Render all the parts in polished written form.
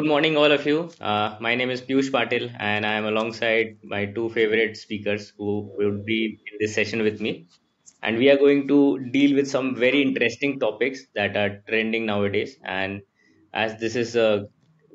morning, all of you. My name is Piyush Patil, and I am alongside my two favorite speakers who will be in this session with me. And we are going to deal with some very interesting topics that are trending nowadays. And as this is a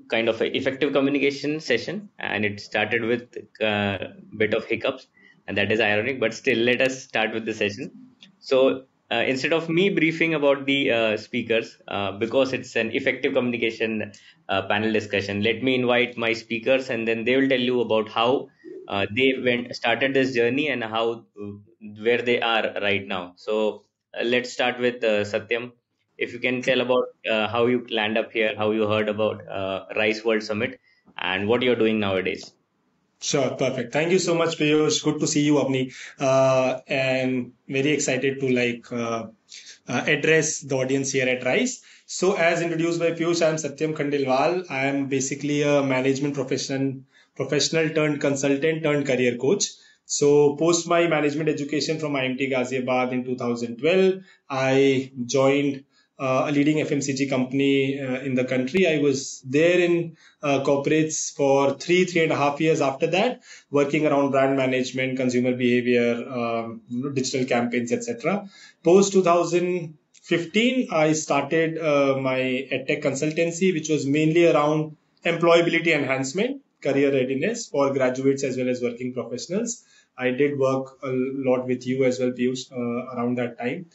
kind of a effective communication session, and it started with a bit of hiccups, and that is ironic, but still, let us start with the session. So, instead of me briefing about the speakers, because it's an effective communication panel discussion, let me invite my speakers, and then they will tell you about how they went started this journey and how where they are right now. So, let's start with Satyam. If you can tell about how you land up here, how you heard about Rice World Summit, and what you're doing nowadays. Sure, perfect. Thank you so much, Piyush. Good to see you, Avni. And very excited to address the audience here at Rice. So, as introduced by Piyush, I am Satyam Khandelwal. I am basically a management professional turned consultant turned career coach. So, post my management education from IMT Ghaziabad in 2012, I joined a leading FMCG company in the country. I was there in corporates for 3.5 years after that, working around brand management, consumer behavior, digital campaigns, etc. Post 2015, I started my edtech consultancy, which was mainly around employability enhancement, career readiness for graduates as well as working professionals. I did work a lot with you as well, Piyush, around that time.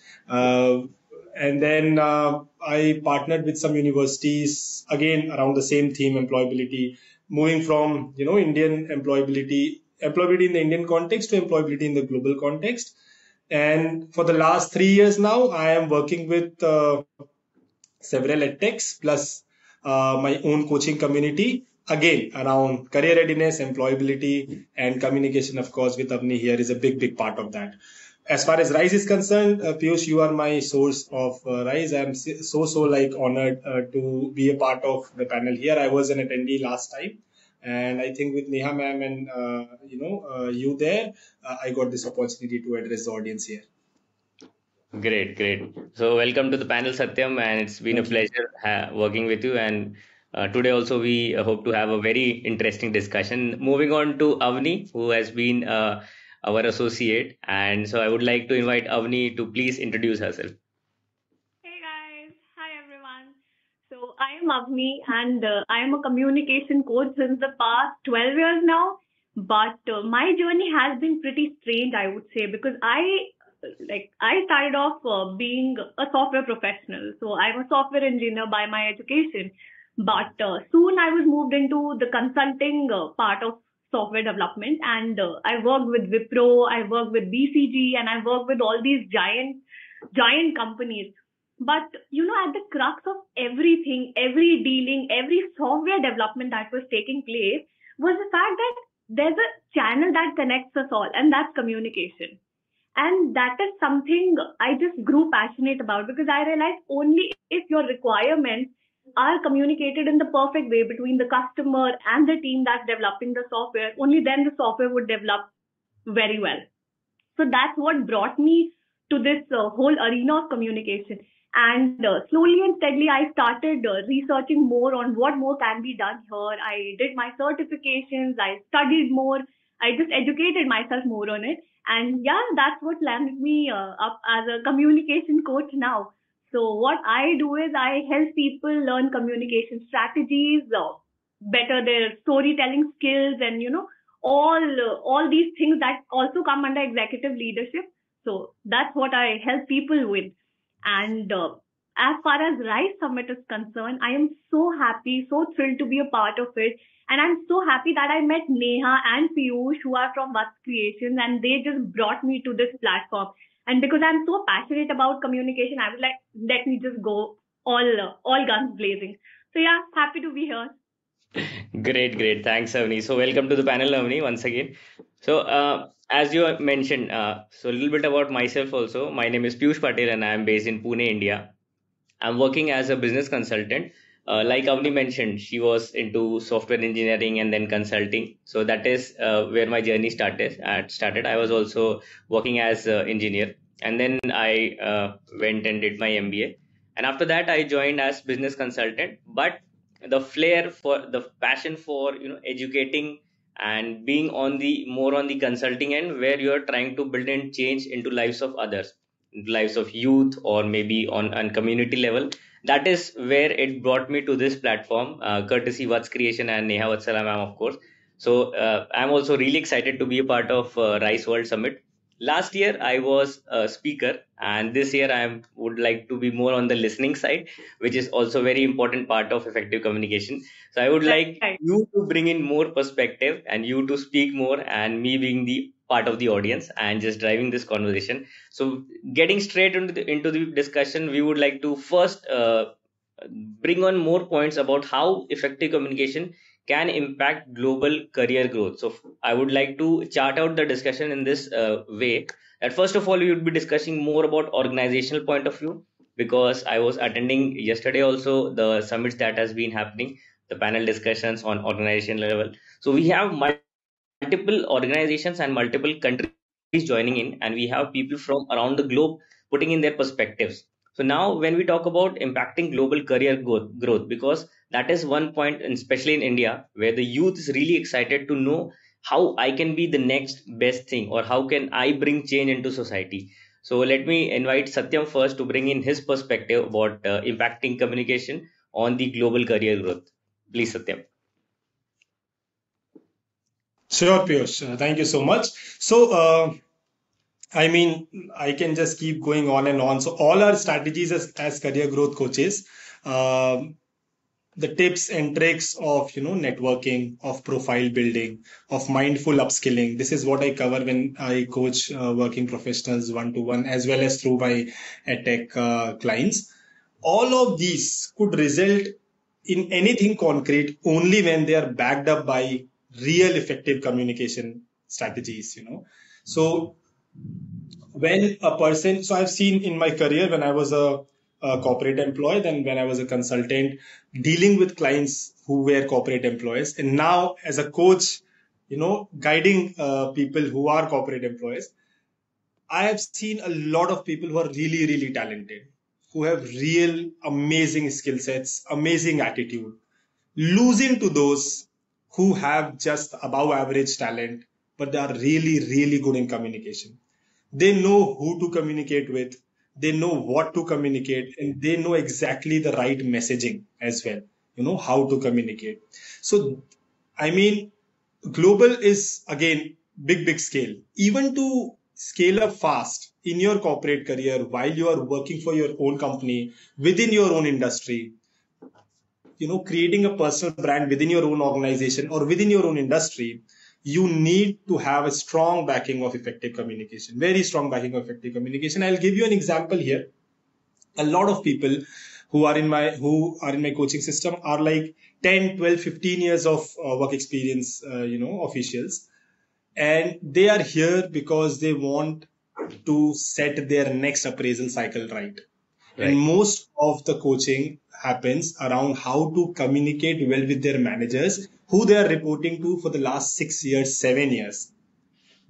And then I partnered with some universities again around the same theme, employability, moving from Indian employability in the Indian context to employability in the global context. And for the last 3 years now, I am working with several edtechs plus my own coaching community again around career readiness, employability, and communication. Of course, with Avni here is a big part of that. As far as Rise is concerned, Piyush, you are my source of Rise. I'm so honored to be a part of the panel here. I was an attendee last time, and I think with Neha ma'am and you there, I got this opportunity to address the audience here. Great, great. So, welcome to the panel, Satyam, and it's been a Thank you. pleasure working with you. And today also we hope to have a very interesting discussion. Moving on to Avni, who has been our associate, and so I would like to invite Avni to please introduce herself. Hey guys, hi everyone. So I am Avni and I am a communication coach since the past 12 years now. But my journey has been pretty strange, I would say, because I started off being a software professional. So I'm a software engineer by my education. But soon I was moved into the consulting part of software development, and I worked with Wipro, I worked with BCG, and I worked with all these giant companies. But at the crux of everything, every dealing, every software development that was taking place was the fact that there's a channel that connects us all, and that's communication. And that is something I just grew passionate about because I realized only if your requirements are communicated in the perfect way between the customer and the team that's developing the software, only then the software would develop very well. So that's what brought me to this whole arena of communication. And slowly and steadily, I started researching more on what more can be done here. I did my certifications, I studied more, I just educated myself more on it. And yeah, that's what landed me up as a communication coach now. So what I do is I help people learn communication strategies, better their storytelling skills, and all these things that also come under executive leadership. So that's what I help people with. And as far as Rice Summit is concerned, I am so happy, so thrilled to be a part of it. And I'm so happy that I met Neha and Piyush, who are from Vats Creations, and they just brought me to this platform. And because I'm so passionate about communication, I was like, let me just go all guns blazing. So yeah, happy to be here. Great, great. Thanks, Avni. So, welcome to the panel, Avni, once again. So, as you have mentioned, so a little bit about myself also. My name is Piyush Patel, and I am based in Pune, India. I'm working as a business consultant. Like Avni mentioned, she was into software engineering and then consulting. So that is where my journey started. I was also working as an engineer, and then I went and did my MBA. And after that, I joined as business consultant. But the flair for the passion for educating and being on the more on the consulting end, where you are trying to build and change into lives of others, into lives of youth, or maybe on community level. That is where it brought me to this platform, courtesy Vats Creation and Neha Vatsalam ma'am, of course. So I'm also really excited to be a part of Rice World Summit. Last year I was a speaker, and this year would like to be more on the listening side, which is also very important part of effective communication. So I would like Right. you to bring in more perspective and you to speak more, and me being the part of the audience and just driving this conversation. So getting straight into the discussion, we would like to first bring on more points about how effective communication can impact global career growth. So I would like to chart out the discussion in this way, that first of all we would be discussing more about organizational point of view, because I was attending yesterday also the summits that has been happening, the panel discussions on organization level. So we have multiple organizations and multiple countries joining in, and we have people from around the globe putting in their perspectives. So now when we talk about impacting global career growth, because that is one point, and especially in India, where the youth is really excited to know how I can be the next best thing, or how can I bring change into society. So let me invite Satyam first to bring in his perspective about impacting communication on the global career growth. Please, Satyam. Sure, Piyush. Thank you so much. So, I mean, I can just keep going on and on. So, all our strategies as career growth coaches, um, the tips and tricks of networking, of profile building, of mindful upskilling. This is what I cover when I coach working professionals one to one, as well as through my edtech clients. All of these could result in anything concrete only when they are backed up by real effective communication strategies. So when a person, so I've seen in my career when I was a corporate employee, then when I was a consultant dealing with clients who were corporate employees, and now as a coach, guiding people who are corporate employees, I have seen a lot of people who are really, really talented, who have real amazing skill sets, amazing attitude, losing to those who have just above average talent, but they are really, really good in communication. They know who to communicate with, they know what to communicate, and they know exactly the right messaging as well, how to communicate. So, I mean, global is again big, big scale. Even to scale up fast in your corporate career while you are working for your own company within your own industry, creating a personal brand within your own organization or within your own industry, you need to have a strong backing of effective communication, very strong backing of effective communication. I'll give you an example here. A lot of people who are in my coaching system are like 10, 12, 15 years of work experience, officials, and they are here because they want to set their next appraisal cycle right. And Right. most of the coaching happens around how to communicate well with their managers who they are reporting to for the last 6 years, 7 years.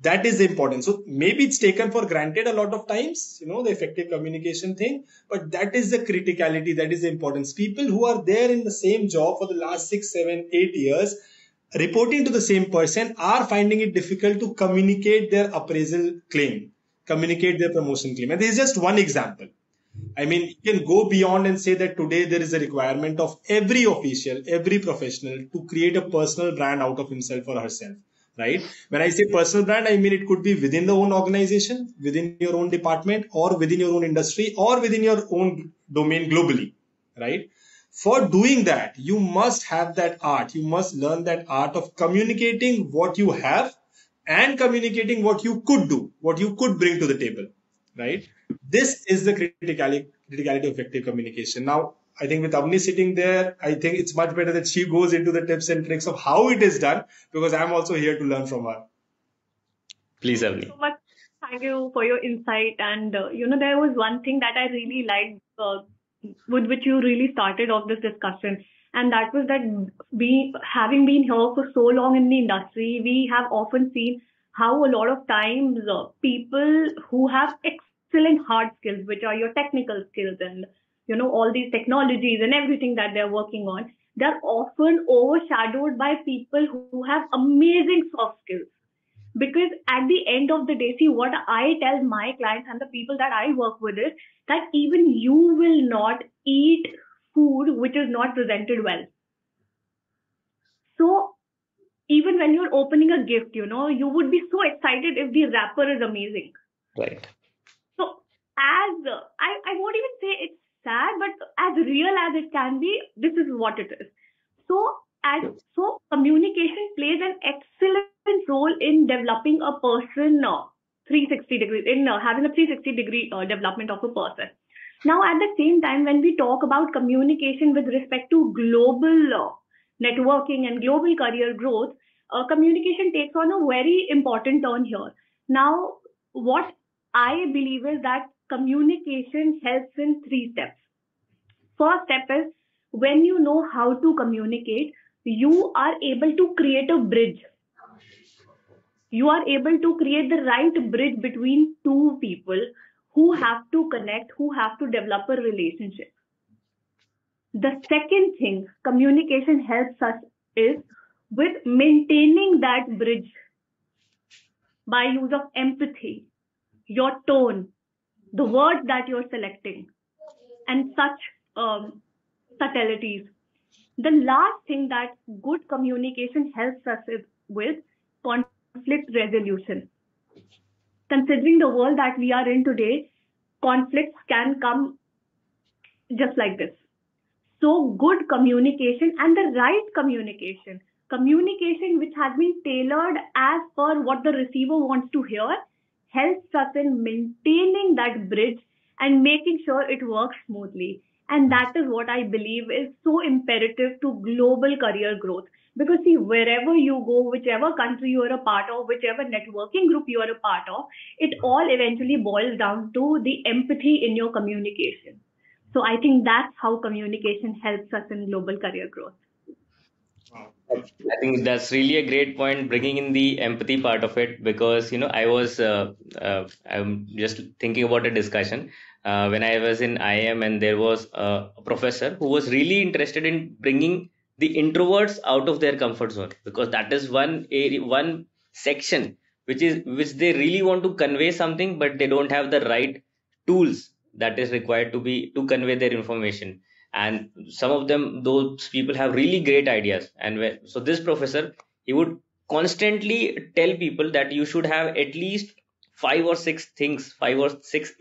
That is important. So maybe it's taken for granted a lot of times, the effective communication thing, but that is the criticality, that is the importance. People who are there in the same job for the last 6, 7, 8 years, reporting to the same person, are finding it difficult to communicate their appraisal claim, communicate their promotion claim. And this is just one example. I mean, you can go beyond and say that today there is a requirement of every official, every professional to create a personal brand out of himself or herself, right? When I say personal brand, I mean it could be within the own organization, within your own department, or within your own industry, or within your own domain globally, right? For doing that, you must have that art. You must learn that art of communicating what you have and communicating what you could do, what you could bring to the table, right? This is the criticality of effective communication. Now, I think with Avni sitting there, I think it's much better that she goes into the tips and tricks of how it is done, because I'm also here to learn from her. Please, Thank you Avni. so much. Thank you for your insight. And there was one thing that I really liked, with which you really started off this discussion, and that was that we, having been here for so long in the industry, we have often seen how a lot of times people who have excellent hard skills, which are your technical skills, and all these technologies and everything that they're working on, they're often overshadowed by people who have amazing soft skills. Because at the end of the day, see, what I tell my clients and the people that I work with is that even you will not eat food which is not presented well. So even when you're opening a gift, you would be so excited if the wrapper is amazing. Right. So I won't even say it's sad, but as real as it can be, this is what it is. So as so communication plays an excellent role in developing a person 360 degrees in having a 360-degree development of a person. Now, at the same time, when we talk about communication with respect to global networking and global career growth, communication takes on a very important turn here. Now, what I believe is that communication helps in three steps. First step is when you know how to communicate, you are able to create a bridge. You are able to create the right bridge between two people who have to connect, who have to develop a relationship. The second thing communication helps us is with maintaining that bridge by use of empathy, your tone, the words that you're selecting, and such subtleties. The last thing that good communication helps us with conflict resolution. Considering the world that we are in today, conflicts can come just like this. So, good communication and the right communication, communication which has been tailored as per what the receiver wants to hear, helps us in maintaining that bridge and making sure it works smoothly. And that is what I believe is so imperative to global career growth. Because, see, wherever you go, whichever country you are a part of, whichever networking group you are a part of, it all eventually boils down to the empathy in your communication. So I think that's how communication helps us in global career growth. I think that's really a great point, bringing in the empathy part of it, because I'm just thinking about a discussion when I was in IIM, and there was a professor who was really interested in bringing the introverts out of their comfort zone, because that is one area, one section which they really want to convey something, but they don't have the right tools that is required to convey their information. And some of them, those people have really great ideas, and so this professor, he would constantly tell people that you should have at least five or six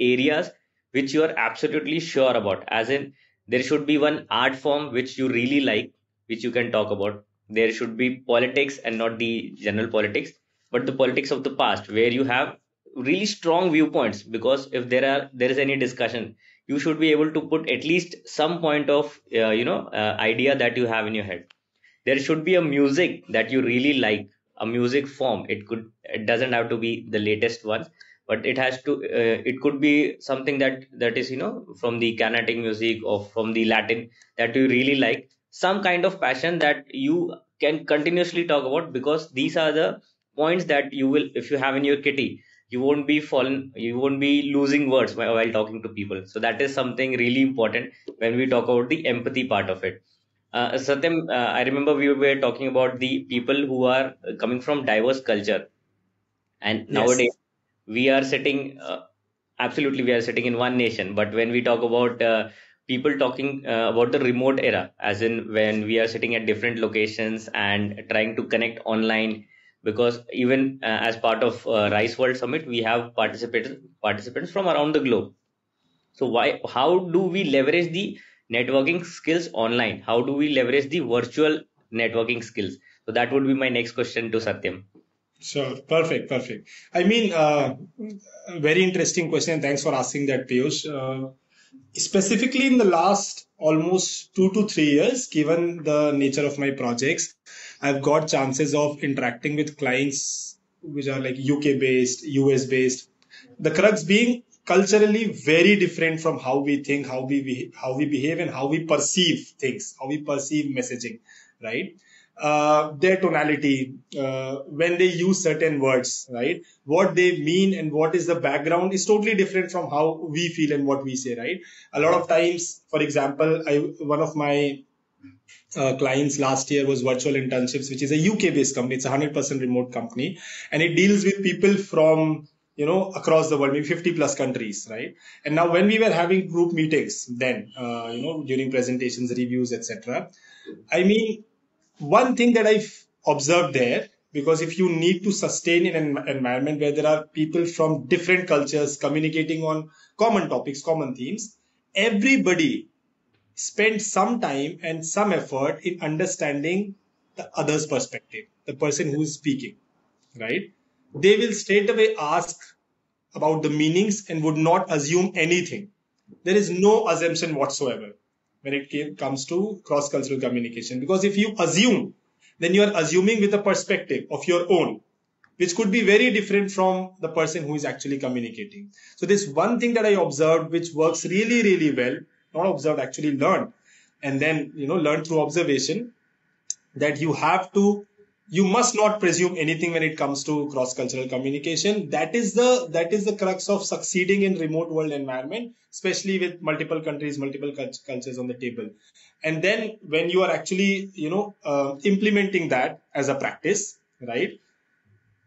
areas which you are absolutely sure about, as in there should be one art form which you really like, which you can talk about. There should be politics, and not the general politics, but the politics of the past, where you have really strong viewpoints, because if there is any discussion, you should be able to put at least some point of idea that you have in your head. There should be a music that you really like, a music form. It doesn't have to be the latest one, but it could be something that is from the Carnatic music or from the Latin, that you really like, some kind of passion that you can continuously talk about, because these are the points that you will, if you have in your kitty, you won't be losing words while talking to people. So that is something really important when we talk about the empathy part of it. Satyam, I remember we were talking about the people who are coming from diverse culture, and Yes. nowadays we are sitting, absolutely, we are sitting in one nation. But when we talk about people talking about the remote era, as in when we are sitting at different locations and trying to connect online, because even as part of Rice World Summit, we have participants from around the globe. So how do we leverage the networking skills online? How do we leverage the virtual networking skills? So that would be my next question to Satyam. Sure. Perfect. Perfect. I mean, very interesting question. Thanks for asking that, Piyush. Specifically in the last almost 2 to 3 years, given the nature of my projects, I've got chances of interacting with clients which are like UK based, US based. The crux being culturally very different from how we think, how we behave, and how we perceive things, how we perceive messaging, right? Their tonality, when they use certain words, right? What they mean and what is the background is totally different from how we feel and what we say, right? A lot of times, for example, one of my clients last year was Virtual Internships, which is a UK-based company. It's a 100% remote company, and it deals with people from across the world, maybe 50 plus countries, right? And now when we were having group meetings, then during presentations, reviews, etc. I mean, one thing that I've observed there, because if you need to sustain in an environment where there are people from different cultures communicating on common topics, common themes, everybody spend some time and some effort in understanding the other's perspective, the person who is speaking, right? They will straight away ask about the meanings and would not assume anything. There is no assumption whatsoever when it comes to cross cultural communication. Because if you assume, then you are assuming with a perspective of your own, which could be very different from the person who is actually communicating. So this one thing that I observed, which works really, really well, not observed, actually learned, and then learn through observation, that you must not presume anything when it comes to cross cultural communication. That is the crux of succeeding in remote world environment, especially with multiple countries, multiple cultures on the table. And then when you are actually implementing that as a practice, right,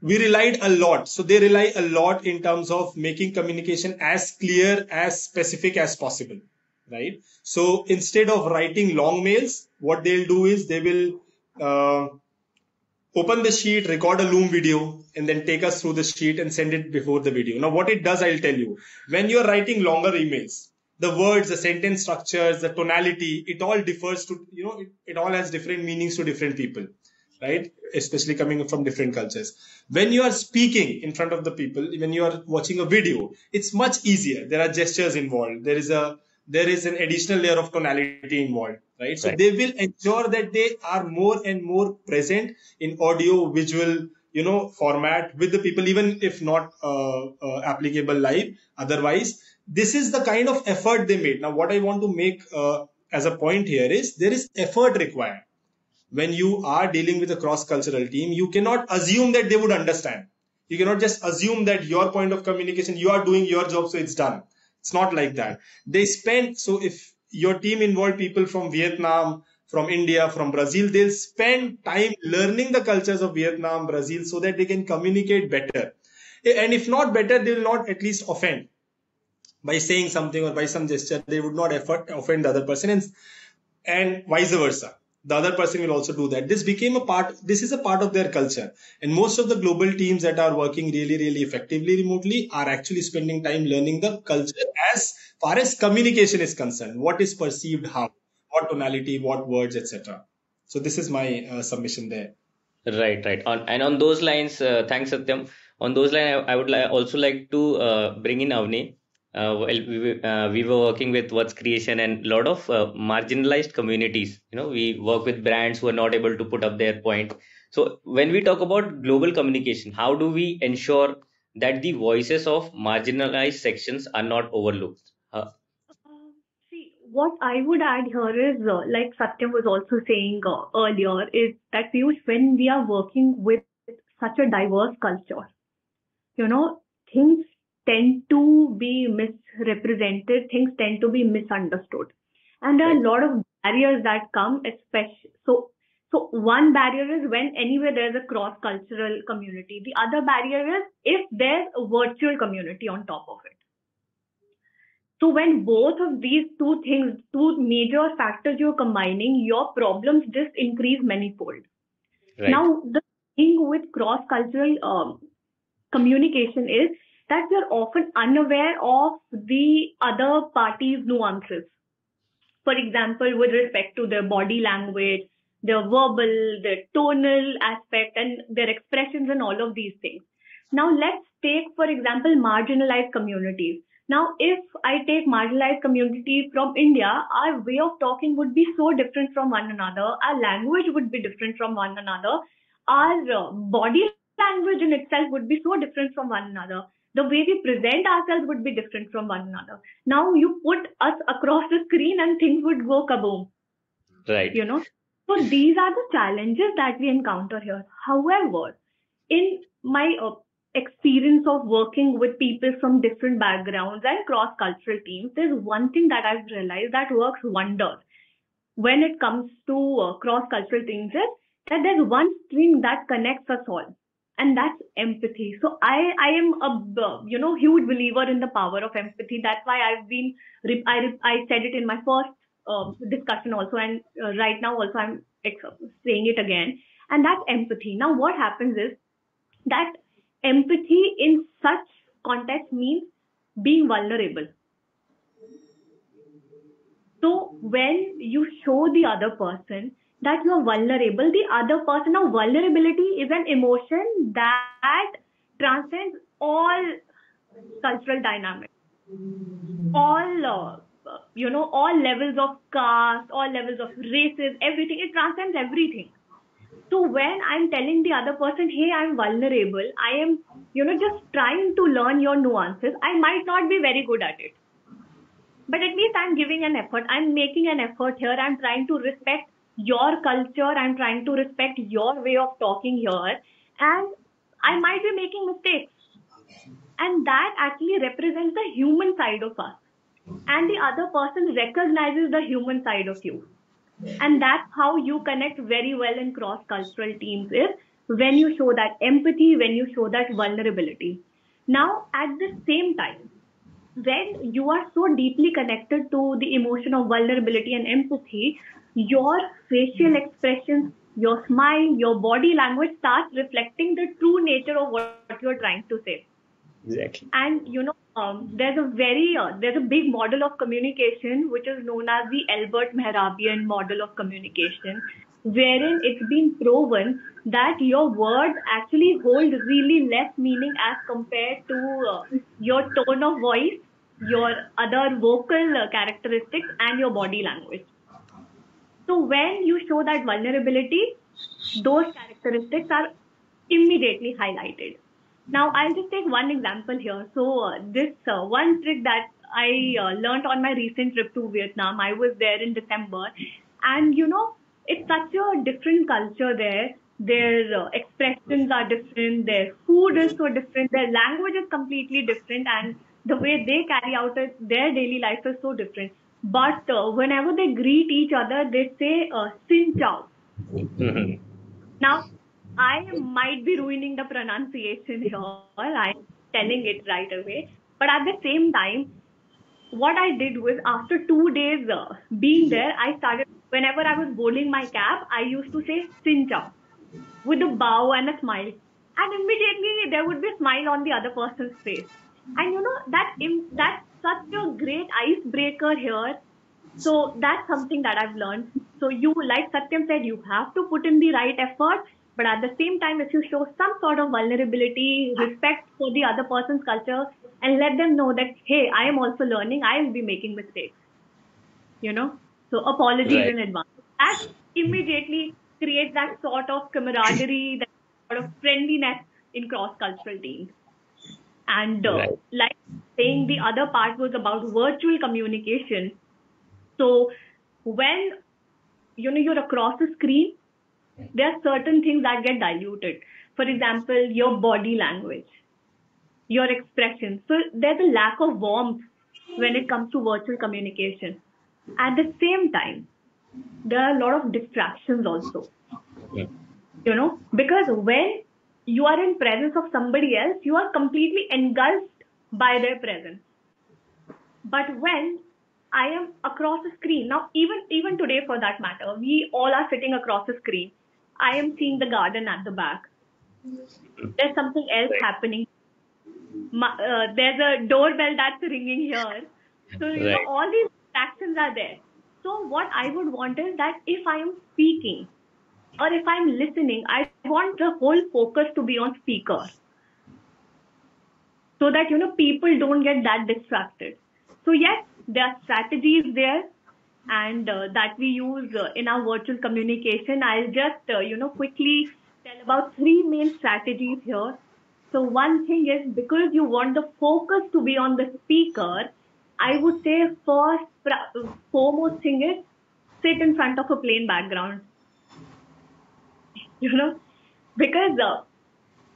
we relied a lot. So they rely a lot in terms of making communication as clear, as specific as possible, right? So instead of writing long mails, what they'll do is they will open the sheet, record a Loom video, and then take us through the sheet and send it before the video. Now, what it does, I'll tell you. When you're writing longer emails, the words, the sentence structures, the tonality, it all differs to, it all has different meanings to different people, right? Especially coming from different cultures. When you are speaking in front of the people, when you are watching a video, it's much easier. There are gestures involved. There is an additional layer of tonality involved, right? So Right. they will ensure that they are more and more present in audio, visual, format with the people, even if not applicable live. Otherwise, this is the kind of effort they made. Now, what I want to make as a point here is there is effort required. When you are dealing with a cross-cultural team, you cannot assume that they would understand. You cannot just assume that your point of communication, you are doing your job, so it's done. It's not like that. So if your team involved people from Vietnam, from India, from Brazil, they'll spend time learning the cultures of Vietnam, Brazil, so that they can communicate better. And if not better, they will not at least offend by saying something or by some gesture. They would not offend the other person, and vice versa. The other person will also do that. This is a part of their culture. And most of the global teams that are working really, really effectively remotely are actually spending time learning the culture as far as communication is concerned. What is perceived how, what tonality, what words, etc. So this is my submission there. Right, right. And on those lines, thanks, Satyam. On those lines, I would also like to bring in Avni. We were working with Vats Creation and a lot of marginalized communities. We work with brands who are not able to put up their point. So when we talk about global communication, how do we ensure that the voices of marginalized sections are not overlooked? See, what I would add here is, like Satyam was also saying earlier, is that Piyush, when we are working with such a diverse culture, you know, things tend to be misrepresented, things tend to be misunderstood. And there are Right, a lot of barriers that come, especially. So one barrier is when anywhere there's a cross-cultural community. The other barrier is if there's a virtual community on top of it. So when both of these two things, two major factors you're combining, your problems just increase manifold. right, Now, the thing with cross-cultural communication is that we are often unaware of the other party's nuances. For example, with respect to their body language, their verbal, their tonal aspect, and their expressions, and all of these things. Now, let's take, for example, marginalized communities. Now, if I take marginalized communities from India, our way of talking would be so different from one another. Our language would be different from one another. Our body language in itself would be so different from one another. The way we present ourselves would be different from one another. Now you put us across the screen and things would go kaboom, right. you know. So these are the challenges that we encounter here. However, in my experience of working with people from different backgrounds and cross cultural teams, there's one thing that I've realized that works wonders. when it comes to cross-cultural things is that there's one string that connects us all, and that's empathy. So I am a huge believer in the power of empathy. That's why I said it in my first discussion also, and right now also I'm saying it again, and that's empathy. Now what happens is that empathy in such context means being vulnerable. So when you show the other person that you're vulnerable, the other person, now vulnerability is an emotion that transcends all cultural dynamics, all levels of caste, all levels of races, everything. It transcends everything. So when I'm telling the other person, hey, I'm vulnerable, I am, just trying to learn your nuances. I might not be very good at it, but at least I'm giving an effort. I'm making an effort here. I'm trying to respect your culture. I'm trying to respect your way of talking here. And I might be making mistakes. And that actually represents the human side of us. And the other person recognizes the human side of you. And that's how you connect very well in cross cultural teams is when you show that empathy, when you show that vulnerability. Now, at the same time, when you are so deeply connected to the emotion of vulnerability and empathy, your facial expressions, your smile, your body language starts reflecting the true nature of what you're trying to say. Exactly. And there's a big model of communication which is known as the Albert Mehrabian model of communication, wherein it's been proven that your words actually hold really less meaning as compared to your tone of voice, your other vocal characteristics, and your body language. So when you show that vulnerability, those characteristics are immediately highlighted. Now, I'll just take one example here. So, this one trick that I learned on my recent trip to Vietnam, I was there in December, and it's such a different culture there. Their expressions are different, their food is so different, their language is completely different, and the way they carry out their daily life is so different. But whenever they greet each other, they say "Xin Chao." Mhm. Now, I might be ruining the pronunciation here. I'm telling it right away. But at the same time, what I did was after 2 days being there, I started, whenever I was boarding my cab, I used to say "Xin Chao" with a bow and a smile. And immediately there would be a smile on the other person's face. And that's such a great icebreaker here. So that's something that I've learned. So you, like Satyam said, you have to put in the right effort, but at the same time, if you show some sort of vulnerability, respect for the other person's culture, and let them know that, hey, I am also learning, I will be making mistakes, you know. So apologies Right. in advance. That immediately creates that sort of camaraderie, that sort of friendliness in cross-cultural teams. And Right. like saying, the other part was about virtual communication. So when you're across the screen, there are certain things that get diluted. For example, your body language, your expression. So there's a lack of warmth when it comes to virtual communication. At the same time, there are a lot of distractions also, Mm. because when you are in presence of somebody else, you are completely engulfed by their presence. But when I am across a screen, now even today for that matter, we all are sitting across a screen. I am seeing the garden at the back. There's something else Right. happening. There's a doorbell that's ringing here. So Right. all these distractions are there. So what I would want is that if I am speaking or if I'm listening, I want the whole focus to be on speaker, so that people don't get that distracted. So yes, there are strategies there, and that we use in our virtual communication. I'll just quickly tell about three main strategies here. So one thing is, because you want the focus to be on the speaker, I would say foremost thing is, sit in front of a plain background. you know because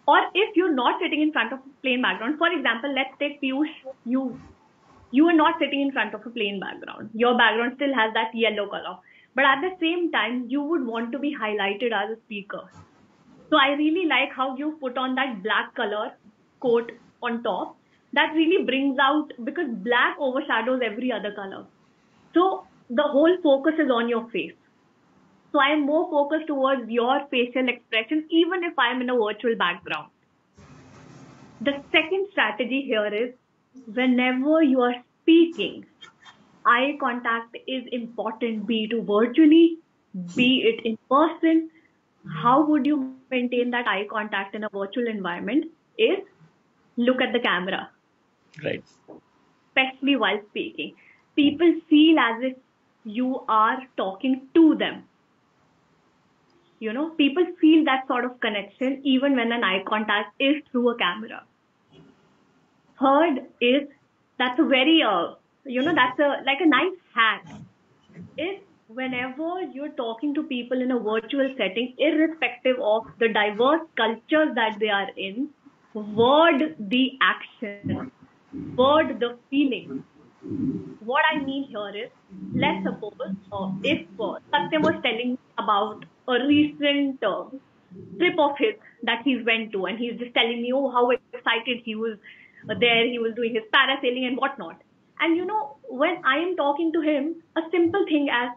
or if you're not sitting in front of a plain background, for example, let's take Piyush, you are not sitting in front of a plain background. Your background still has that yellow color. but at the same time, you would want to be highlighted as a speaker. So I really like how you put on that black color coat on top. That really brings out, because black overshadows every other color. So the whole focus is on your face. So I am more focused towards your facial expression, even if I am in a virtual background. The second strategy here is, whenever you are speaking, eye contact is important, be it virtually, be it in person. How would you maintain that eye contact in a virtual environment? Is look at the camera, Right. especially while speaking. People feel as if you are talking to them. People feel that sort of connection even when an eye contact is through a camera. Third is, that's a very, that's a like a nice hack. Is whenever you're talking to people in a virtual setting, irrespective of the diverse cultures that they are in, word the action, word the feeling. What I mean here is, let's suppose if Satyam was telling me about a recent trip of his that he's went to, and he's just telling me, oh, how excited he was there, he was doing his parasailing and whatnot. And when I am talking to him, a simple thing as,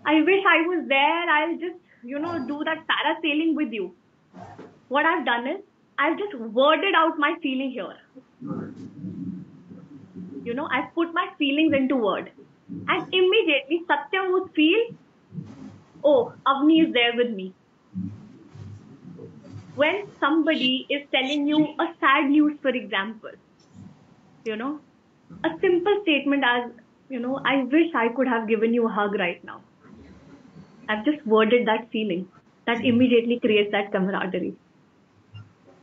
I wish I was there, I'll just, do that parasailing with you. What I've done is, I've just worded out my feeling here. I've put my feelings into word. And immediately Satyam would feel, oh, Avni is there with me. When somebody is telling you a sad news, for example, a simple statement as, I wish I could have given you a hug right now. I've just worded that feeling. That immediately creates that camaraderie.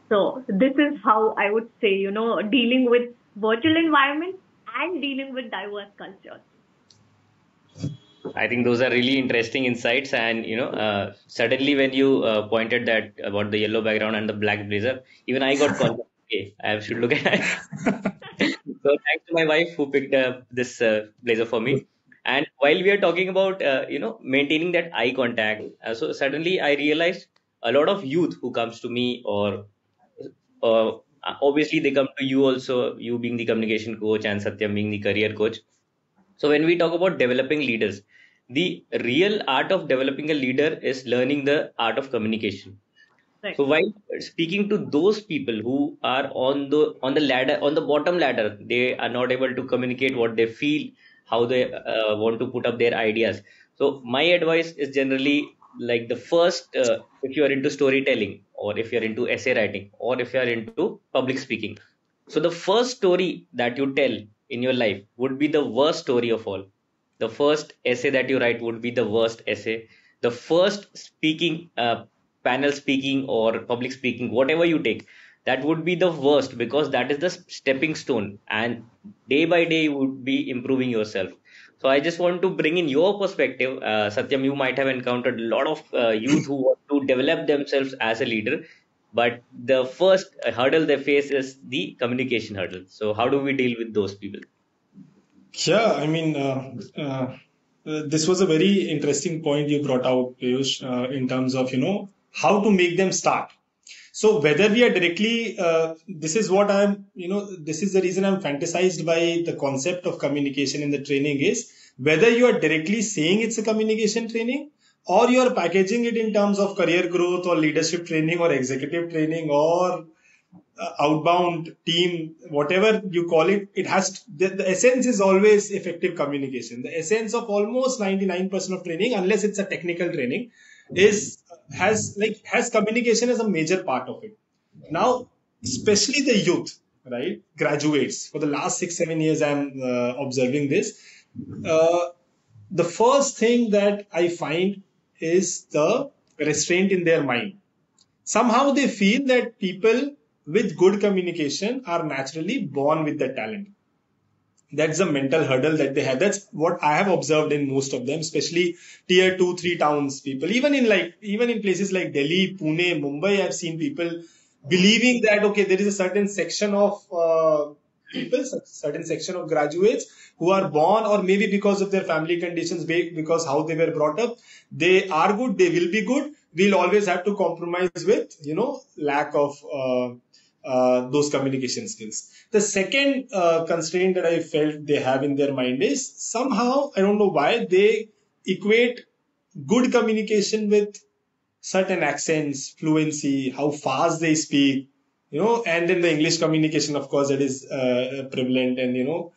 So this is how I would say, dealing with virtual environments and dealing with diverse cultures. I think those are really interesting insights. And suddenly when you pointed that about the yellow background and the black blazer, even I got conscious. Okay, I should look at it. So thanks to my wife who picked up this blazer for me. And while we are talking about maintaining that eye contact, so suddenly I realized a lot of youth who comes to me, or uh, obviously they come to you also, you being the communication coach and Satyam being the career coach. So when we talk about developing leaders, the real art of developing a leader is learning the art of communication. Right. So while speaking to those people who are on the ladder, on the bottom ladder, they are not able to communicate what they feel, how they want to put up their ideas. So my advice is generally like the first, if you are into storytelling, or if you are into essay writing, or if you are into public speaking. So the first story that you tell in your life would be the worst story of all. The first essay that you write would be the worst essay. The first speaking, panel speaking or public speaking, whatever you take, that would be the worst, because that is the stepping stone. And day by day, you would be improving yourself. So I just want to bring in your perspective. Satyam, you might have encountered a lot of youth who want to develop themselves as a leader, but the first hurdle they face is the communication hurdle. So how do we deal with those people? Yeah, I mean, this was a very interesting point you brought out, Piyush, in terms of, how to make them start. So whether we are directly, this is what this is the reason I'm fantasized by the concept of communication in the training is whether you are directly saying it's a communication training, or you are packaging it in terms of career growth or leadership training or executive training or outbound team, whatever you call it, it has the essence is always effective communication. The essence of almost 99% of training, unless it's a technical training, has communication as a major part of it. Now, especially the youth, right, graduates, for the last 6-7 years, I'm observing this. The first thing that I find is the restraint in their mind. Somehow they feel that people with good communication are naturally born with the talent. That's a mental hurdle that they have. That's what I have observed in most of them, especially tier 2, 3 towns people. Even in places like Delhi, Pune, Mumbai, I've seen people believing that, okay, there is a certain section of, people, certain section of graduates who are born, or maybe because of their family conditions, because how they were brought up, they are good, they will be good. We'll always have to compromise with, lack of those communication skills. The second constraint that I felt they have in their mind is somehow, I don't know why, they equate good communication with certain accents, fluency, how fast they speak, and then the English communication, of course, that is prevalent and,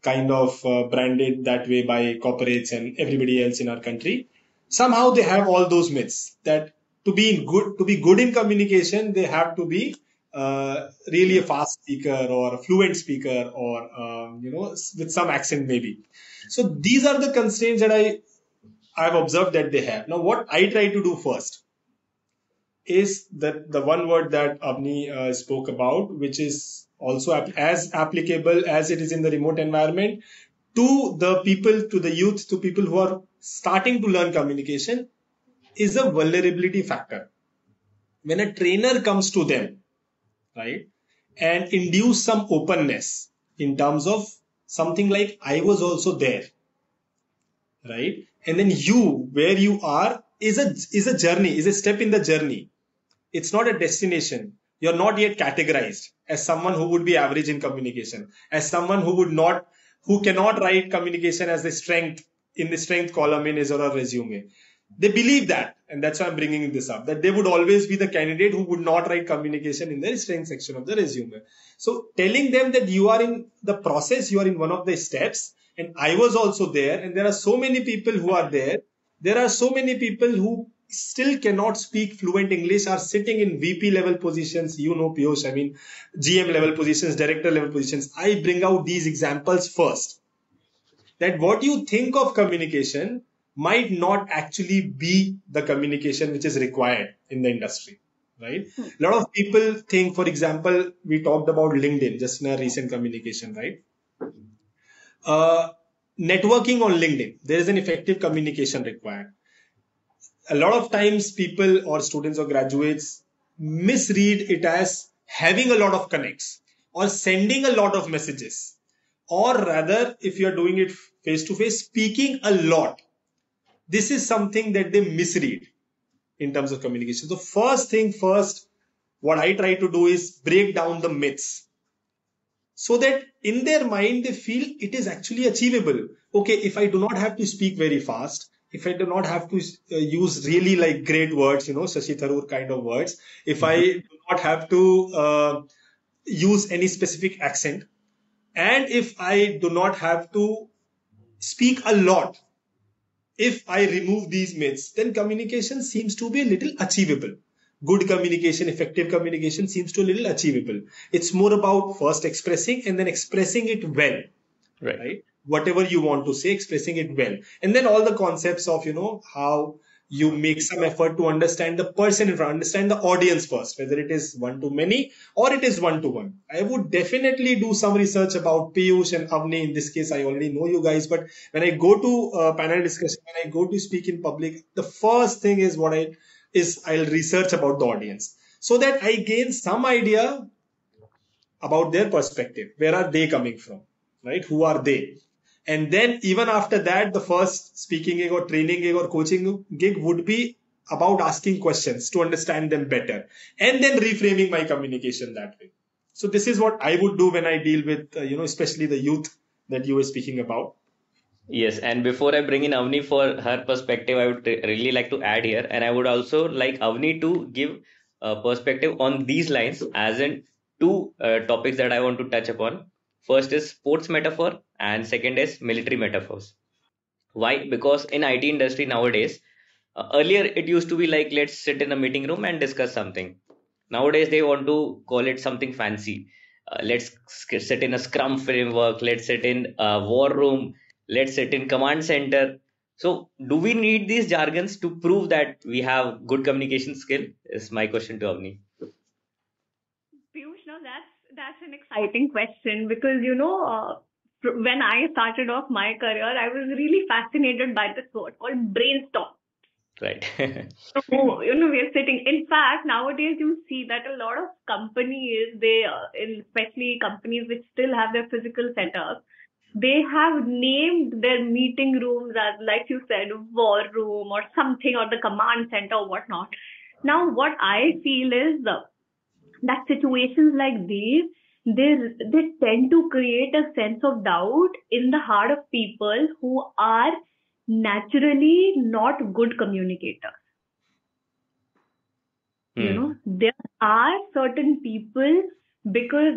kind of branded that way by corporates and everybody else in our country. Somehow they have all those myths that to be good in communication, they have to be really a fast speaker or a fluent speaker or, with some accent maybe. So these are the constraints that I've observed that they have. Now, what I try to do first is that the one word that Avni spoke about, which is also as applicable as it is in the remote environment to the people, to the youth, to people who are starting to learn communication, is a vulnerability factor. When a trainer comes to them, right, and induce some openness in terms of something like, I was also there, right, and then where you are is a journey, is a step in the journey. It's not a destination. You're not yet categorized as someone who would be average in communication, as someone who cannot write communication as a strength in the strength column in his or her resume. They believe that, and that's why I'm bringing this up, that they would always be the candidate who would not write communication in the strength section of the resume. So telling them that you are in the process, you are in one of the steps, and I was also there, and there are so many people who are there. There are so many people who still cannot speak fluent English, are sitting in VP level positions, Piyush, I mean, GM level positions, director level positions. I bring out these examples first. That what you think of communication might not actually be the communication which is required in the industry, right? A lot of people think, for example, we talked about LinkedIn just in a recent communication, right? Networking on LinkedIn, there is an effective communication required. A lot of times people or students or graduates misread it as having a lot of connects or sending a lot of messages, or rather, if you're doing it face to face, speaking a lot. This is something that they misread in terms of communication. So first thing first, what I try to do is break down the myths so that in their mind they feel it is actually achievable. Okay, if I do not have to speak very fast, if I do not have to use really like great words, Shashi Tharoor kind of words, if I do not have to use any specific accent, and if I do not have to speak a lot, if I remove these myths, then communication seems to be a little achievable. Good communication, effective communication seems to be a little achievable. It's more about first expressing and then expressing it well, right? Whatever you want to say, expressing it well. And then all the concepts of, how you make some effort to understand the person in front, understand the audience first, whether it is one to many or it is one to one. I would definitely do some research about Piyush and Avni. In this case, I already know you guys, but when I go to panel discussion, when I go to speak in public, the first thing is I'll research about the audience so that I gain some idea about their perspective. Where are they coming from, right? Who are they? And then even after that, the first speaking gig or training gig or coaching gig would be about asking questions to understand them better and then reframing my communication that way. So this is what I would do when I deal with, especially the youth that you were speaking about. Yes, and before I bring in Avni for her perspective, I would really like to add here, and I would also like Avni to give a perspective on these lines, as in two topics that I want to touch upon. First is sports metaphor, and second is military metaphors. Why? Because in IT industry nowadays, earlier it used to be like let's sit in a meeting room and discuss something. Nowadays they want to call it something fancy. Sit in a Scrum framework. Let's sit in a war room. Let's sit in command center. So, do we need these jargons to prove that we have good communication skill? Is my question to Avni. Piyush, now that's an exciting question because when I started off my career, I was really fascinated by this word called brainstorm. Right. So, we are sitting. In fact, nowadays you see that a lot of companies, especially companies which still have their physical setup, they have named their meeting rooms as, like you said, war room or something, or the command center or whatnot. Now, what I feel is that situations like these, they tend to create a sense of doubt in the heart of people who are naturally not good communicators. Hmm. There are certain people, because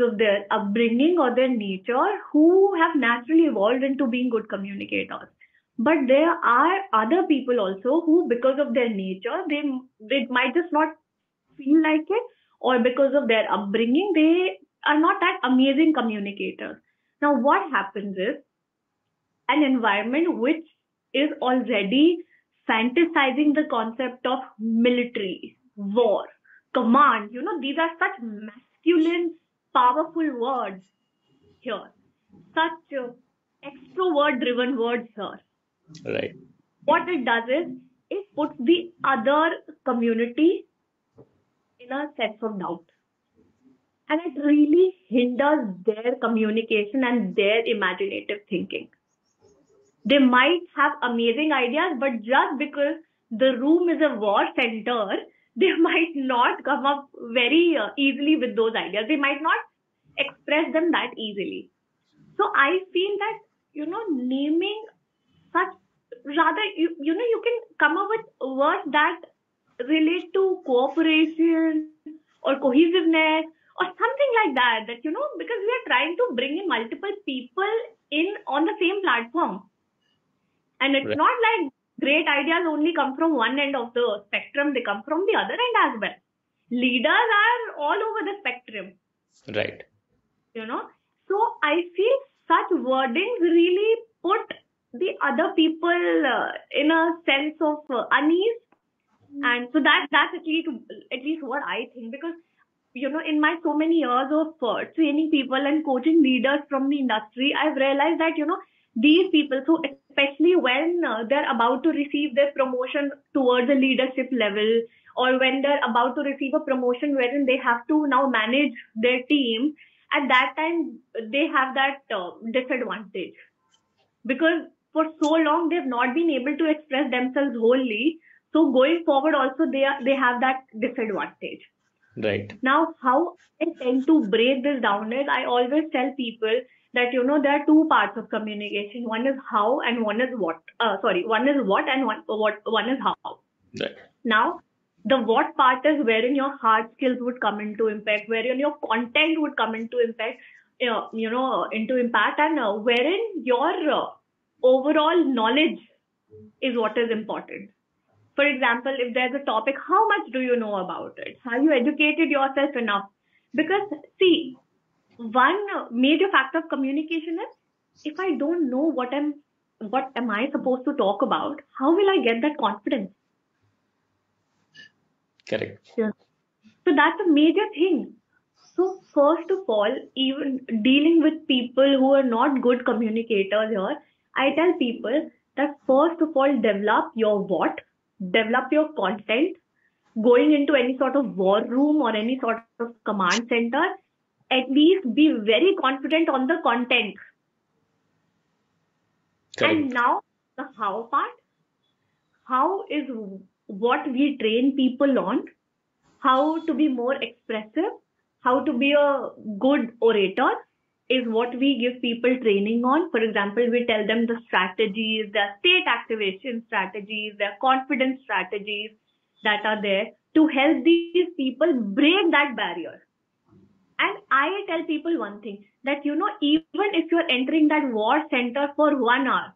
of their upbringing or their nature, who have naturally evolved into being good communicators. But there are other people also who, because of their nature, they might just not feel like it, or because of their upbringing, they are not that amazing communicators. Now, what happens is, an environment which is already fantasizing the concept of military, war, command. These are such masculine, powerful words here, such extrovert driven words here. Right. What it does is, it puts the other community in a sense of doubt. And it really hinders their communication and their imaginative thinking. They might have amazing ideas, but just because the room is a war center, they might not come up very easily with those ideas. They might not express them that easily. So I feel that, naming such, rather, you can come up with words that relate to cooperation or cohesiveness or something like that, because we are trying to bring in multiple people in on the same platform. And it's Right. not like great ideas only come from one end of the spectrum, they come from the other end as well. Leaders are all over the spectrum, Right. you know. So I feel such wordings really put the other people in a sense of unease. And so that's at least what I think, because in my so many years of training people and coaching leaders from the industry, I've realized that these people, so especially when they're about to receive their promotion towards a leadership level, or when they're about to receive a promotion wherein they have to now manage their team, at that time they have that disadvantage, because for so long they've not been able to express themselves wholly. So going forward also, they have that disadvantage. Right. Now, how I tend to break this down is, I always tell people that there are two parts of communication. One is how and one is what. One is what and one is how. Right. Now, the what part is wherein your hard skills would come into impact, wherein your content would come into impact, into impact, and wherein your overall knowledge is what is important. For example, if there's a topic, how much do you know about it? Have you educated yourself enough? Because, see, one major factor of communication is, if I don't know what am I supposed to talk about, how will I get that confidence? Correct. Yeah. So that's a major thing. So first of all, even dealing with people who are not good communicators here, I tell people that first of all, develop your what, develop your content. Going into any sort of war room or any sort of command center, at least be very confident on the content. And Correct. now the how part, how is what we train people on, how to be more expressive, how to be a good orator is what we give people training on. For example, we tell them the strategies, the state activation strategies, their confidence strategies that are there to help these people break that barrier. And I tell people one thing, that even if you're entering that war center for 1 hour,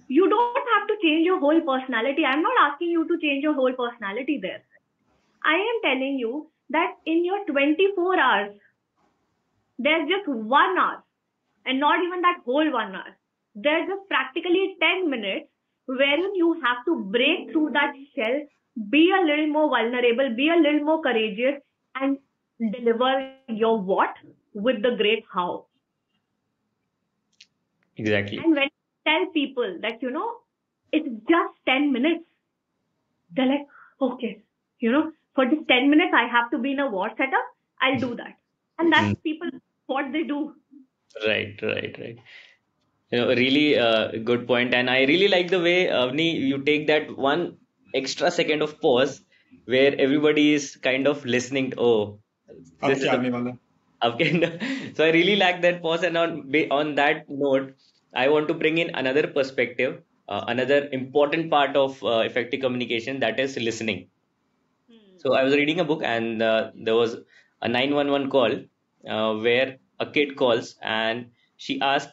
you don't have to change your whole personality. I'm not asking you to change your whole personality there. I am telling you that in your 24 hours, there's just 1 hour, and not even that whole 1 hour. There's just practically 10 minutes wherein you have to break through that shell, be a little more vulnerable, be a little more courageous, and deliver your what with the great how. Exactly. And when you tell people that, it's just 10 minutes, They're like, okay, for this 10 minutes, I have to be in a war setup. I'll do that. And that's Mm. people, what they do. Right, right, right. Really good point. And I really like the way, Avni, you take that one extra second of pause where everybody is kind of listening. To, oh, अब this is क्या the आने वाला है? okay. So I really like that pause. And on that note, I want to bring in another perspective, another important part of effective communication, that is listening. So I was reading a book, and there was a 911 call where a kid calls, and she asks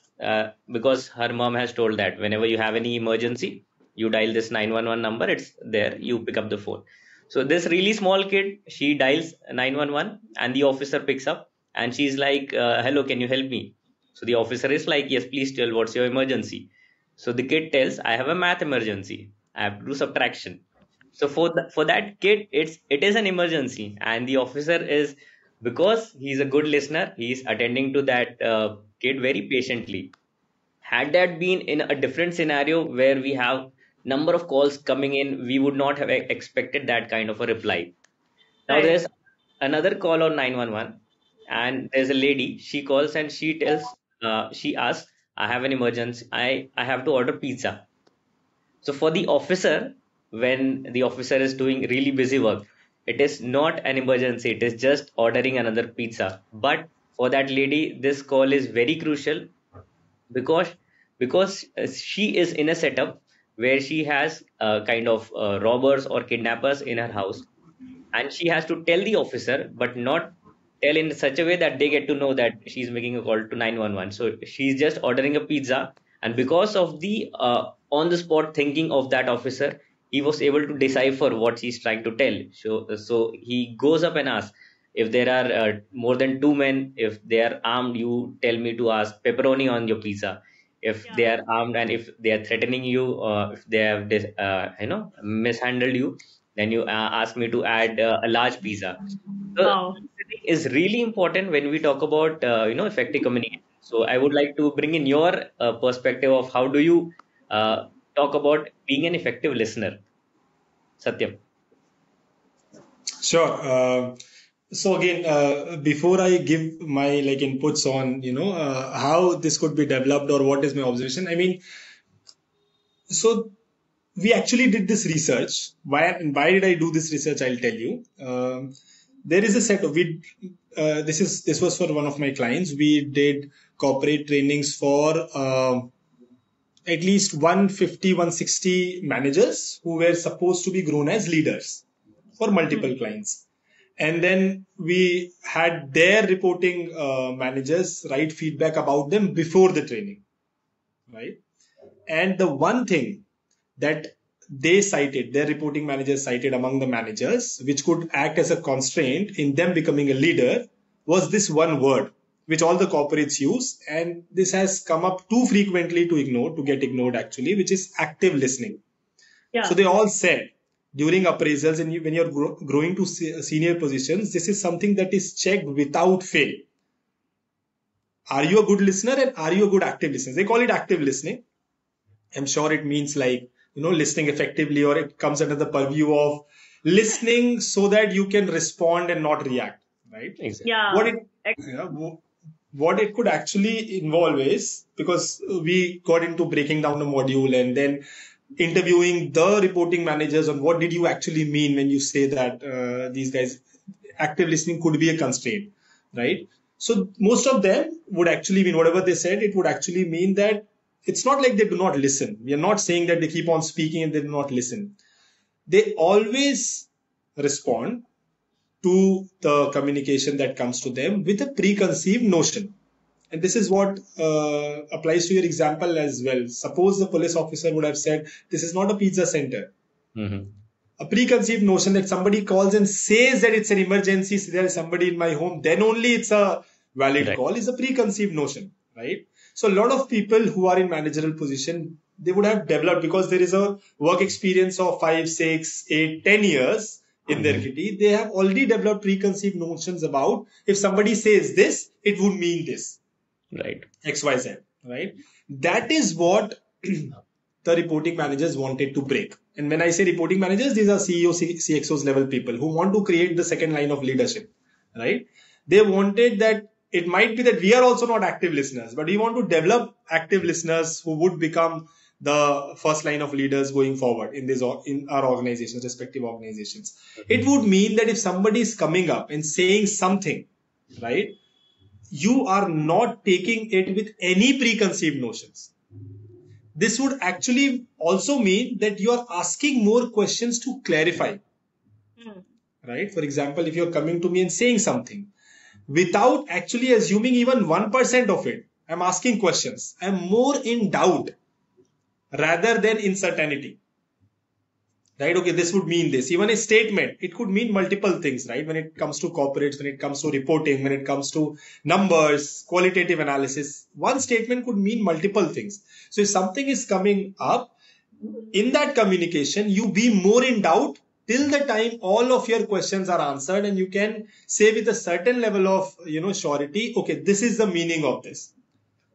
because her mom has told that whenever you have any emergency, you dial this 911 number, it's there, you pick up the phone. So this really small kid, she dials 911, and the officer picks up, and she's like, hello, can you help me? So the officer is like, yes, please tell, what's your emergency? So the kid tells, I have a math emergency. I have to do subtraction. So for that kid, it is an emergency, and the officer is, because he's a good listener, he's attending to that kid very patiently. Had that been in a different scenario where we have number of calls coming in, we would not have expected that kind of a reply. Now Right. there's another call on 911, and there's a lady. She calls and she asks, I have an emergency. I have to order pizza. So for the officer, when the officer is doing really busy work, it is not an emergency. It is just ordering another pizza. But for that lady, this call is very crucial because she is in a setup where she has kind of robbers or kidnappers in her house, and she has to tell the officer, but not tell in such a way that they get to know that she's making a call to 911. So she's just ordering a pizza, and because of the on the spot thinking of that officer, he was able to decipher what she's trying to tell. So he goes up and asks, if there are more than two men, if they are armed, you tell me to ask pepperoni on your pizza. If they Yeah. are armed and if they are threatening you, if they have mishandled you, then you ask me to add a large pizza. So Wow. listening is really important when we talk about effective communication. So I would like to bring in your perspective of how do you talk about being an effective listener, Satyam. Sure. So again, before I give my like inputs on how this could be developed or what is my observation, I mean, so we actually did this research. Why did I do this research? I'll tell you. There is a set of we. This was for one of my clients. We did corporate trainings for at least 150, 160 managers who were supposed to be grown as leaders for multiple clients. And then we had their reporting managers write feedback about them before the training, right? And the one thing that they cited, their reporting managers cited among the managers, which could act as a constraint in them becoming a leader, was this one word, which all the corporates use. And this has come up too frequently to get ignored actually, which is active listening. So Yeah. they all said during appraisals and when you're growing to senior positions, this is something that is checked without fail. Are you a good listener and are you a good active listener? They call it active listening. I'm sure it means like, listening effectively, or it comes under the purview of listening so that you can respond and not react, right? Exactly. What Yeah. it, yeah, what it could actually involve is, because we got into breaking down the module and then interviewing the reporting managers on what did you actually mean when you say that these guys active listening could be a constraint, right? So most of them would actually mean whatever they said, it would actually mean that it's not like they do not listen. We are not saying that they keep on speaking and they do not listen. They always respond to the communication that comes to them with a preconceived notion. And this is what applies to your example as well. Suppose the police officer would have said, this is not a pizza center. Mm-hmm. A preconceived notion that somebody calls and says that it's an emergency, there is somebody in my home, then only it's a valid Right. call, is a preconceived notion, right? So a lot of people who are in managerial position, they would have developed, because there is a work experience of 5, 6, 8, 10 years in their Mm-hmm. kitty, they have already developed preconceived notions about if somebody says this, it would mean this. Right. XYZ, right? That is what the reporting managers wanted to break. And when I say reporting managers, these are CEO, CXOs level people who want to create the second line of leadership, right? They wanted that it might be that we are also not active listeners, but we want to develop active listeners who would become the first line of leaders going forward in our organizations, respective organizations. It would mean that if somebody is coming up and saying something, right, you are not taking it with any preconceived notions. This would actually also mean that you are asking more questions to clarify, right? For example, if you're coming to me and saying something without actually assuming even 1% of it, I'm asking questions. I'm more in doubt rather than in certainty. Right? Okay, this would mean this. Even a statement, it could mean multiple things, right? When it comes to corporates, when it comes to reporting, when it comes to numbers, qualitative analysis, one statement could mean multiple things. So if something is coming up in that communication, you be more in doubt till the time all of your questions are answered, and you can say with a certain level of surety, okay, this is the meaning of this.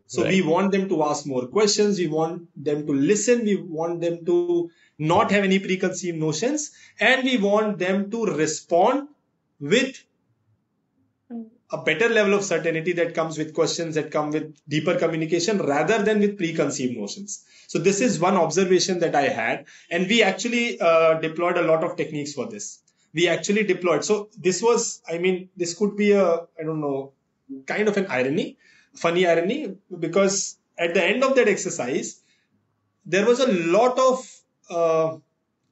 So we want them to ask more questions. We want them to listen. We want them to not have any preconceived notions. And we want them to respond with a better level of certainty that comes with questions, that come with deeper communication rather than with preconceived notions. So this is one observation that I had. And we actually deployed a lot of techniques for this. We actually deployed. So this was, this could be kind of an irony, funny irony, because at the end of that exercise, there was a lot of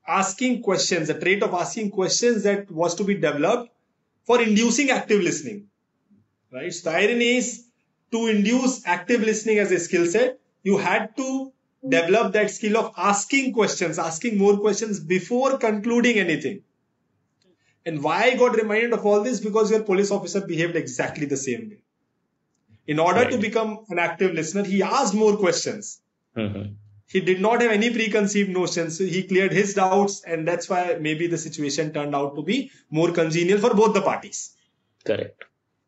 asking questions, a trait of asking questions that was to be developed for inducing active listening. Right? So the irony is, to induce active listening as a skill set, you had to develop that skill of asking questions, asking more questions before concluding anything. And why I got reminded of all this? Because your police officer behaved exactly the same way. In order to become an active listener, he asked more questions. He did not have any preconceived notions. So he cleared his doubts, and that's why maybe the situation turned out to be more congenial for both the parties. Correct.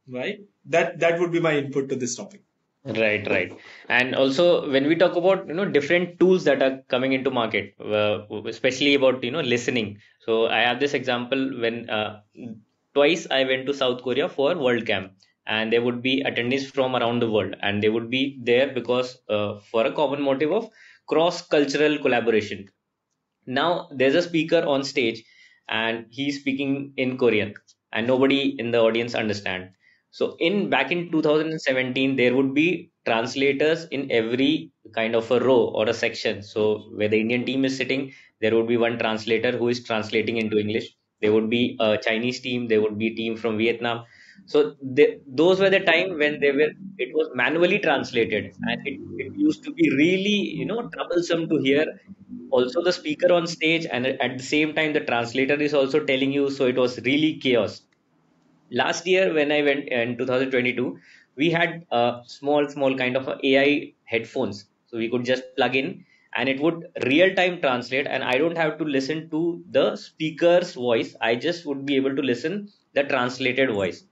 Right? That would be my input to this topic. Right. And also when we talk about different tools that are coming into market, especially about listening. So I have this example when twice I went to South Korea for World Camp, and there would be attendees from around the world, and they would be there because for a common motive of cross cultural collaboration. Now there's a speaker on stage, and he's speaking in Korean, and nobody in the audience understand. So in back in 2017, there would be translators in every kind of a row or a section. So where the Indian team is sitting, there would be one translator who is translating into English. There would be a Chinese team, there would be a team from Vietnam. So those were the time when it was manually translated, and it used to be really troublesome to hear also the speaker on stage, and at the same time the translator is also telling you. So it was really chaos. Last year when I went in 2022, we had a small kind of a AI headphones, so we could just plug in and it would real time translate, and I don't have to listen to the speaker's voice. I just would be able to listen the translated voice.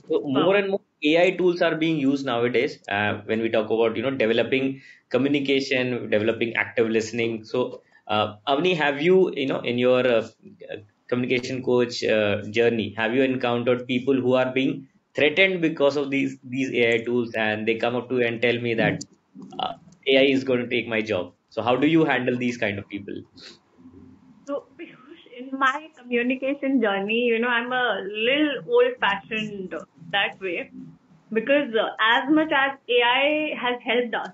So more and more AI tools are being used nowadays when we talk about developing communication, developing active listening. So Avni, have you in your communication coach journey, have you encountered people who are being threatened because of these AI tools, and they come up to you and tell me that AI is going to take my job? So how do you handle these kind of people? So, Piyush, in my communication journey, I'm a little old-fashioned that way because as much as AI has helped us,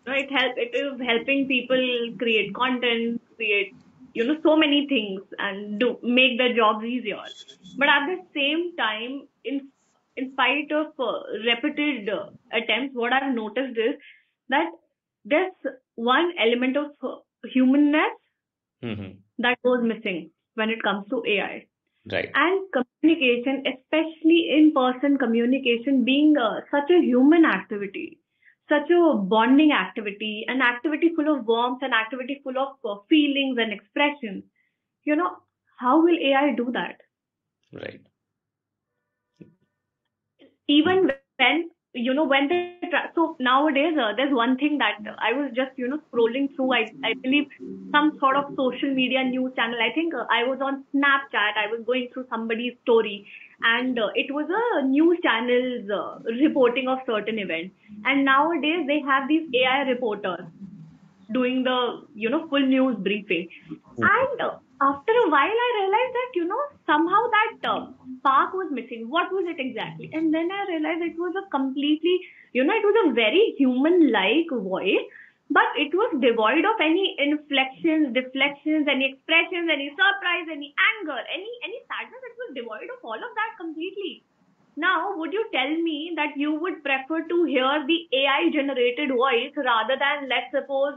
it is helping people create content, create, so many things and do make their jobs easier. But at the same time, in spite of repeated attempts, what I've noticed is that there's one element of humanness Hmm. that goes missing when it comes to AI. Right. And communication, especially in person communication, being such a human activity, such a bonding activity, an activity full of warmth, an activity full of feelings and expressions, you know, how will AI do that? Right. Even when, when the So nowadays, there's one thing that I was just, scrolling through. I believe some sort of social media news channel. I think I was on Snapchat. I was going through somebody's story, and it was a news channel's reporting of certain events. And nowadays, they have these AI reporters doing the full news briefing. And after a while I realized that somehow that spark was missing. What was it exactly? And then I realized it was a completely, it was a very human like voice, but it was devoid of any inflections, deflections, any expressions, any surprise, any anger, any sadness. It was devoid of all of that completely. Now, would you tell me that you would prefer to hear the AI generated voice rather than, let's suppose,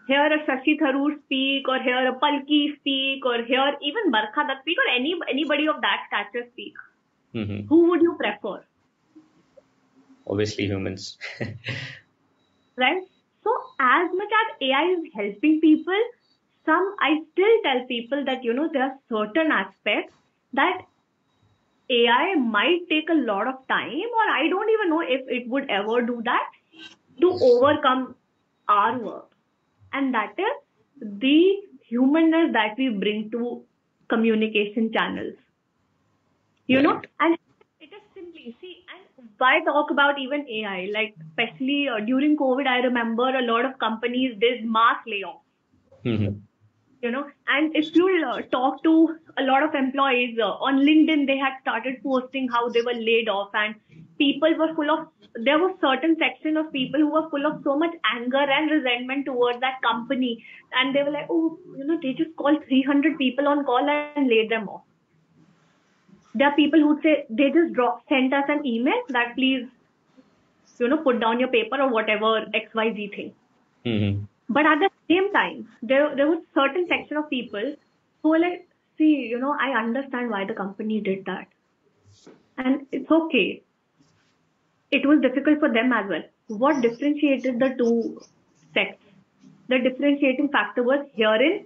hear a Shashi Tharoor speak, or hear a Palki speak, or hear even Barkha Dutt speak, or anybody of that stature speak? Hmm. Who would you prefer? Obviously, humans. Right? So, as much as AI is helping people, I still tell people that, there are certain aspects that AI might take a lot of time, or I don't even know if it would ever do that, to overcome our work. And that is the humanness that we bring to communication channels. Right. And it is simply, see, and why talk about even AI? Like, especially during COVID, I remember a lot of companies did mass layoffs. Hmm. And if you talk to a lot of employees on LinkedIn, they had started posting how they were laid off, and people were full of, there was certain section of people who were full of so much anger and resentment towards that company, and they were like, oh, they just called 300 people on call and laid them off. There are people who say they just sent us an email that please, put down your paper or whatever XYZ thing. Hmm. But at the same time, there was certain section of people who were like, see, I understand why the company did that. And it's okay. It was difficult for them as well. What differentiated the two sects? The differentiating factor was herein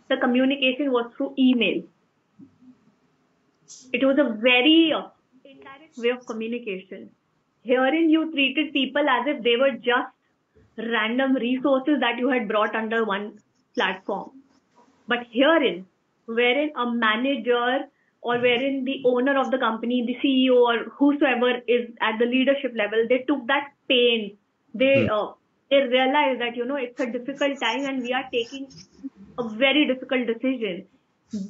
the communication was through email. It was a very indirect way of communication. Herein you treated people as if they were just random resources that you had brought under one platform. But herein, wherein a manager or wherein the owner of the company, the CEO or whosoever is at the leadership level, they took that pain. They realized that it's a difficult time and we are taking a very difficult decision.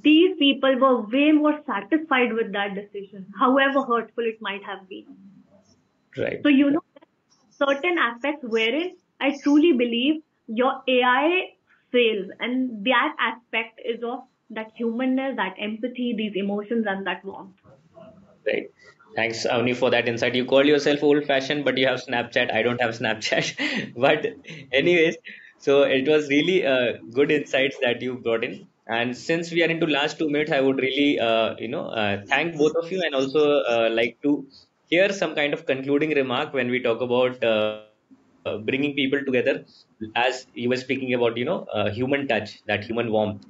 These people were way more satisfied with that decision, however hurtful it might have been. Right. So certain aspects wherein I truly believe your AI fails, and that aspect is of that humanness, that empathy, these emotions, and that warmth. Right. Thanks, Avni, for that insight. You call yourself old-fashioned, but you have Snapchat. I don't have Snapchat. But anyways, so it was really good insights that you brought in. And since we are into last 2 minutes, I would really, thank both of you, and also like to hear some kind of concluding remark when we talk about bringing people together. As you were speaking about, human touch, that human warmth.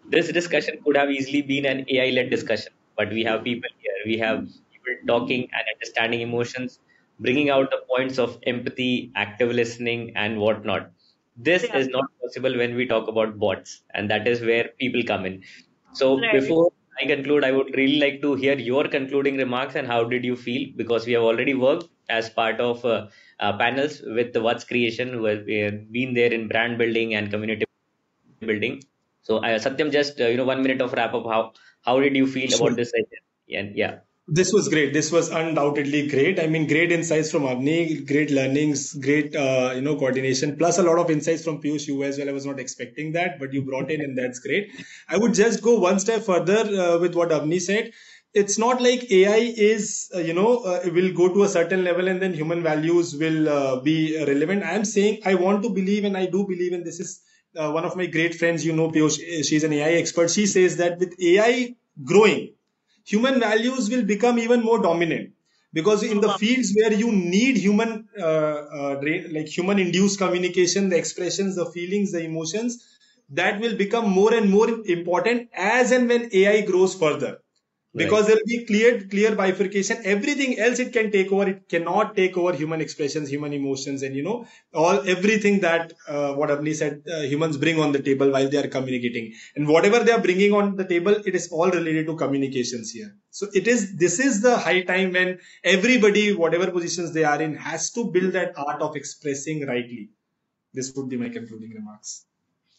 This discussion could have easily been an AI-led discussion, but we have people here. We have people talking and understanding emotions, bringing out the points of empathy, active listening, and whatnot. This Yeah, is not possible when we talk about bots, and that is where people come in. So right. before I conclude, I would really like to hear your concluding remarks and how did you feel? Because we have already worked as part of panels with the Vats Creation, who have been there in brand building and community building. So, Satyam, just 1 minute of wrap up. How did you feel Sure. about this session? And yeah, This was great. This was undoubtedly great. I mean, great insights from Avni, great learnings, great coordination, plus a lot of insights from Piyush you as well. I was not expecting that, but you brought in, and that's great. I would just go one step further with what Avni said. It's not like AI is will go to a certain level and then human values will be relevant. I'm saying I want to believe, and I do believe, and this is one of my great friends. Piyush, she's an AI expert. She says that with AI growing, human values will become even more dominant, because in Oh, the wow. fields where you need like human induced communication, the expressions, the feelings, the emotions, that will become more and more important as and when AI grows further. because Right. there will be clear bifurcation. Everything else it can take over. It cannot take over human expressions, human emotions, and all everything that what Avni said, humans bring on the table while they are communicating, and whatever they are bringing on the table, it is all related to communications here. So this is the high time when everybody, whatever positions they are in, has to build that art of expressing rightly. This would be my concluding remarks.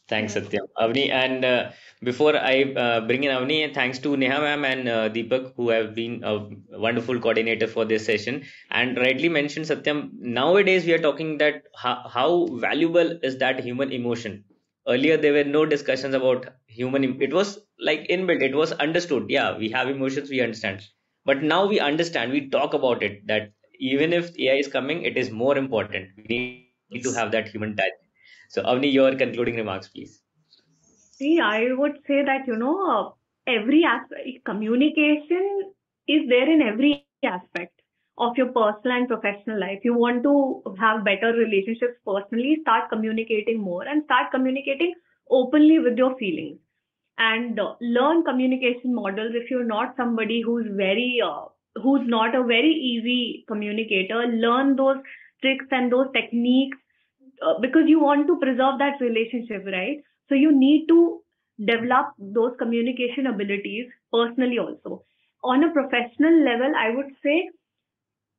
Thanks, Yes. Satyam. Avni, and before I bring in Avni, thanks to Neha ma'am and Deepak, who have been a wonderful coordinator for this session. And rightly mentioned, Satyam, nowadays we are talking that how valuable is that human emotion. Earlier, there were no discussions about it was like inbuilt, it was understood. Yeah, we have emotions, we understand. But now we understand, we talk about it that even if AI is coming, it is more important. We need to have that human touch. So, Avni, your concluding remarks, please. See, I would say that, every aspect, communication is there in every aspect of your personal and professional life. You want to have better relationships personally, start communicating more and start communicating openly with your feelings. And learn communication models if you're not somebody who's not a very easy communicator. Learn those tricks and those techniques because you want to preserve that relationship, right? So you need to develop those communication abilities personally also. On a professional level, I would say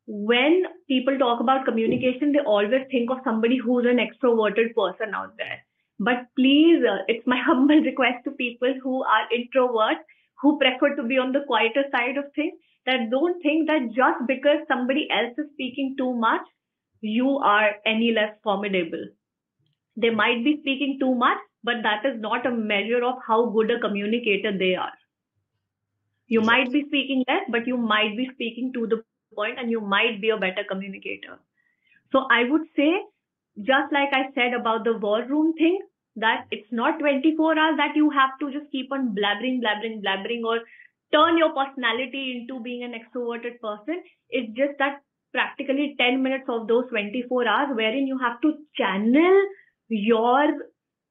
when people talk about communication, they always think of somebody who's an extroverted person out there. But please, it's my humble request to people who are introverts, who prefer to be on the quieter side of things, that don't think that just because somebody else is speaking too much, you are any less formidable. They might be speaking too much, but that is not a measure of how good a communicator they are. You might be speaking less, but you might be speaking to the point and you might be a better communicator. So I would say, just like I said about the war room thing, that it's not 24 hours that you have to just keep on blabbering, or turn your personality into being an extroverted person. It's just that practically 10 minutes of those 24 hours wherein you have to channel your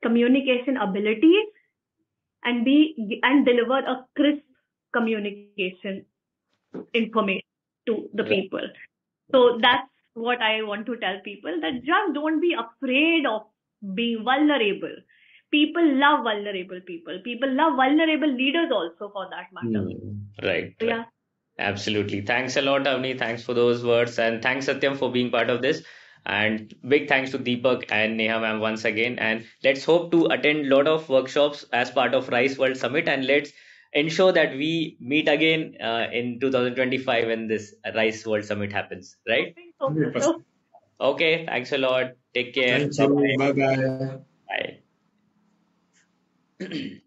communication abilities and deliver a crisp communication information to the Right. people. So that's what I want to tell people, that just don't be afraid of being vulnerable. People love vulnerable people. People love vulnerable leaders also for that matter. Right, So right. yeah, Absolutely. Thanks a lot, Avni. Thanks for those words. And thanks, Satyam, for being part of this. And big thanks to Deepak and Neha ma'am once again. And let's hope to attend a lot of workshops as part of Rice World Summit. And let's ensure that we meet again in 2025 when this Rice World Summit happens. Right? hoping so. 100%. Okay. Thanks a lot. Take care. Thank Bye you. Bye bye. bye. Bye.